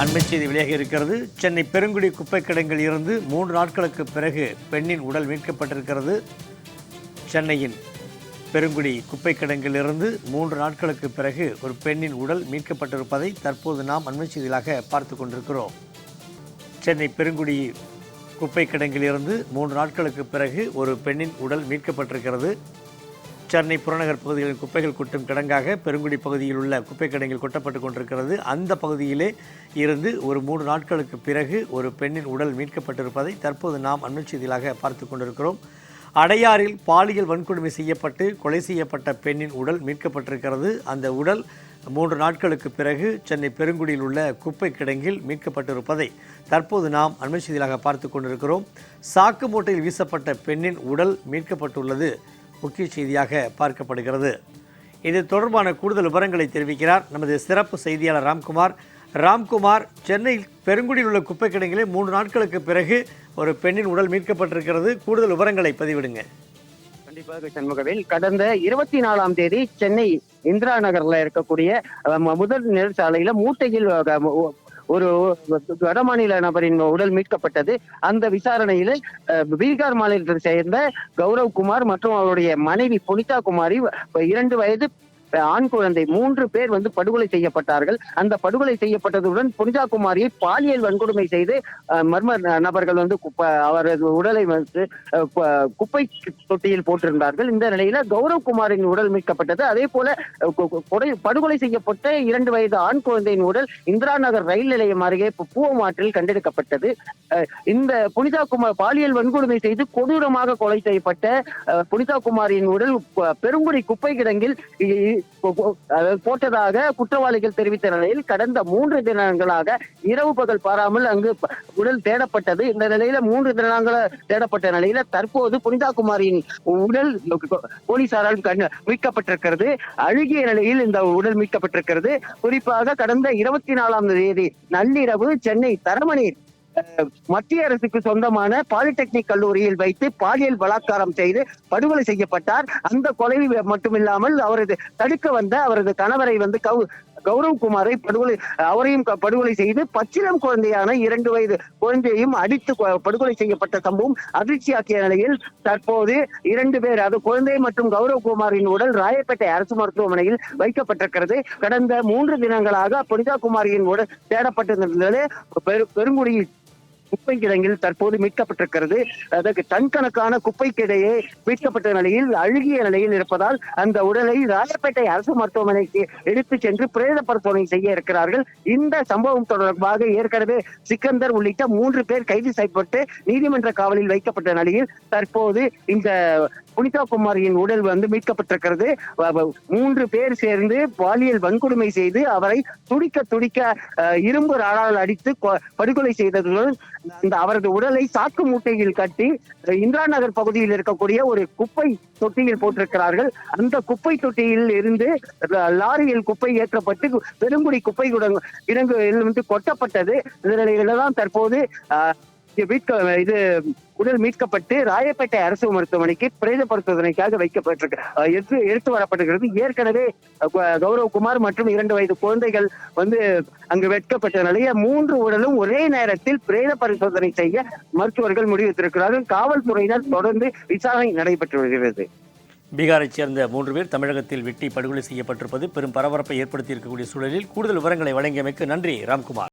அண்மை செய்தி வெளியாக இருக்கிறது. சென்னை பெருங்குடி குப்பை கிடங்கில் இருந்து 3 நாட்களுக்கு பிறகு பெண்ணின் உடல் மீட்கப்பட்டிருக்கிறது. சென்னையின் பெருங்குடி குப்பை கிடங்கில் இருந்து 3 நாட்களுக்கு பிறகு ஒரு பெண்ணின் உடல் மீட்கப்பட்டிருப்பதை தற்போது நாம் அண்மை செய்திகளாக பார்த்து கொண்டிருக்கிறோம். சென்னை பெருங்குடி குப்பை கிடங்கில் இருந்து 3 நாட்களுக்கு பிறகு ஒரு பெண்ணின் உடல் மீட்கப்பட்டிருக்கிறது. சென்னை புறநகர் பகுதிகளில் குப்பைகள் கொட்டும் கிடங்காக பெருங்குடி பகுதியில் உள்ள குப்பை கிடங்கில் கொட்டப்பட்டு கொண்டிருக்கிறது. அந்த பகுதியிலே இருந்து ஒரு 3 நாட்களுக்கு பிறகு ஒரு பெண்ணின் உடல் மீட்கப்பட்டிருப்பதை தற்போது நாம் அண்மை செய்திகளாக பார்த்து கொண்டிருக்கிறோம். அடையாறில் பாலியல் வன்கொடுமை செய்யப்பட்டு கொலை செய்யப்பட்ட பெண்ணின் உடல் மீட்கப்பட்டிருக்கிறது. அந்த உடல் 3 நாட்களுக்கு பிறகு சென்னை பெருங்குடியில் உள்ள குப்பை கிடங்கில் மீட்கப்பட்டிருப்பதை தற்போது நாம் அண்மை செய்திகளாக பார்த்து கொண்டிருக்கிறோம். சாக்கு மூட்டையில் வீசப்பட்ட பெண்ணின் உடல் மீட்கப்பட்டுள்ளது முக்கிய செய்தியாக பார்க்கப்படுகிறது. இது தொடர்பான கூடுதல் விவரங்களை தெரிவிக்கிறார் நமது சிறப்பு செய்தியாளர் ராம்குமார். சென்னை பெருங்குடியில் உள்ள குப்பை கிடங்கிலே 3 நாட்களுக்கு பிறகு ஒரு பெண்ணின் உடல் மீட்கப்பட்டிருக்கிறது. கூடுதல் விவரங்களை பதிவிடுங்க. கண்டிப்பாக சண்முகவேல், கடந்த 24ஆம் தேதி சென்னை இந்திரா நகர்ல இருக்கக்கூடிய முதல் நெடுஞ்சாலையில மூட்டையில் ஒரு வடமாநில நபரின் உடல் மீட்கப்பட்டது. அந்த விசாரணையில் பீகார் மாநிலத்தை சேர்ந்த கௌரவ் குமார் மற்றும் அவருடைய மனைவி புனிதா குமாரி 2 வயது ஆண் குழந்தை 3 பேர் படுகொலை செய்யப்பட்டார்கள். அந்த படுகொலை செய்யப்பட்டதுடன் புனிதா குமாரியை பாலியல் வன்கொடுமை செய்து மர்ம நபர்கள் அவரது உடலை குப்பை தொட்டியில் போட்டிருந்தார்கள். இந்த நிலையில கௌரவ் குமாரின் உடல் மீட்கப்பட்டது. அதே போல படுகொலை செய்யப்பட்ட 2 வயது ஆண் குழந்தையின் உடல் இந்திரா நகர் ரயில் நிலையம் அருகே பூவமாற்றில் கண்டெடுக்கப்பட்டது. இந்த புனிதா குமார் பாலியல் வன்கொடுமை செய்து கொடூரமாக கொலை செய்யப்பட்ட புனிதா குமாரின் உடல் பெருங்குடி குப்பை கிடங்கில் போட்டதாக குற்றவாளிகள் தெரிவித்த நிலையில் கடந்த 3 தினங்களாக இரவு பகல் பாராமல் அங்கு உடல் தேடப்பட்டது. இந்த நிலையில 3 தினங்களாக தேடப்பட்ட நிலையில தற்போது புனிதா குமாரின் உடல் போலீசாரால் மீட்கப்பட்டிருக்கிறது. அழுகிய நிலையில் இந்த உடல் மீட்கப்பட்டிருக்கிறது. குறிப்பாக கடந்த 24ஆம் தேதி நள்ளிரவு சென்னை தரமணி மத்திய அரசுக்கு சொந்தமான பாலிடெக்னிக் கல்லூரியில் வைத்து பாலியல் பலாத்காரம் செய்து படுகொலை செய்யப்பட்டார். அந்த கொலை மட்டுமில்லாமல் அவரது தடுக்க வந்த அவரது கணவரை கௌரவ் குமாரை அவரையும் படுகொலை செய்து பச்சிளம் குழந்தையான 2 வயது குழந்தையையும் அடித்து படுகொலை செய்யப்பட்ட சம்பவம் அதிர்ச்சியாக்கிய நிலையில் தற்போது 2 பேர் அது குழந்தை மற்றும் கௌரவ் குமாரின் உடல் ராயப்பேட்டை அரசு மருத்துவமனையில் வைக்கப்பட்டிருக்கிறது. கடந்த 3 தினங்களாக புனிதா குமாரியின் உடல் தேடப்பட்டிருந்தது பெருங்குடியில் குப்பை கிடங்கில் தற்போது மீட்கப்பட்டிருக்கிறது. அதற்கு டன் கணக்கான குப்பைக்கிடையே மீட்கப்பட்ட நிலையில் அழுகிய நிலையில் இருப்பதால் அந்த உடலை ராயப்பேட்டை அரசு மருத்துவமனைக்கு எடுத்து சென்று பிரேத பரிசோதனை செய்ய இருக்கிறார்கள். இந்த சம்பவம் தொடர்பாக ஏற்கனவே சிக்கந்தர் உள்ளிட்ட 3 பேர் கைது செய்யப்பட்டு நீதிமன்ற காவலில் வைக்கப்பட்ட நிலையில் தற்போது இந்த புனிதா குமாரியின் உடல் மீட்கப்பட்டிருக்கிறது. 3 பேர் சேர்ந்து பாலியல் வன்கொடுமை செய்து அவரை துடிக்க இரும்பு ராடால் அடித்து படுகொலை செய்ததுடன் அவரது உடலை சாக்கு மூட்டையில் கட்டி இந்திரா நகர் பகுதியில் இருக்கக்கூடிய ஒரு குப்பை தொட்டியில் போட்டிருக்கிறார்கள். அந்த குப்பை தொட்டியில் இருந்து லாரியில் குப்பை ஏற்றப்பட்டு பெருங்குடி குப்பை கிடங்கு கொட்டப்பட்டது. இதனால்தான் தற்போது உடல் மீட்கப்பட்டு ராயப்பேட்டை அரசு மருத்துவமனைக்கு பிரேத பரிசோதனைக்காக எடுத்து வரப்பட்டிருக்கிறது. ஏற்கனவே கௌரவ் குமார் மற்றும் 2 வயது குழந்தைகள் அங்கு வெட்கப்பட்ட நிலையில் 3 உடலும் ஒரே நேரத்தில் பிரேத பரிசோதனை செய்ய மருத்துவர்கள் முடிவெடுத்திருக்கிறார்கள். காவல்துறையினர் தொடர்ந்து விசாரணை நடைபெற்று வருகிறது. பீகாரைச் சேர்ந்த 3 பேர் தமிழகத்தில் வெட்டி படுகொலை செய்யப்பட்டிருப்பது பெரும் பரபரப்பை ஏற்படுத்தி இருக்கக்கூடிய சூழலில் கூடுதல் விவரங்களை வழங்கியமைக்கு நன்றி ராம்குமார்.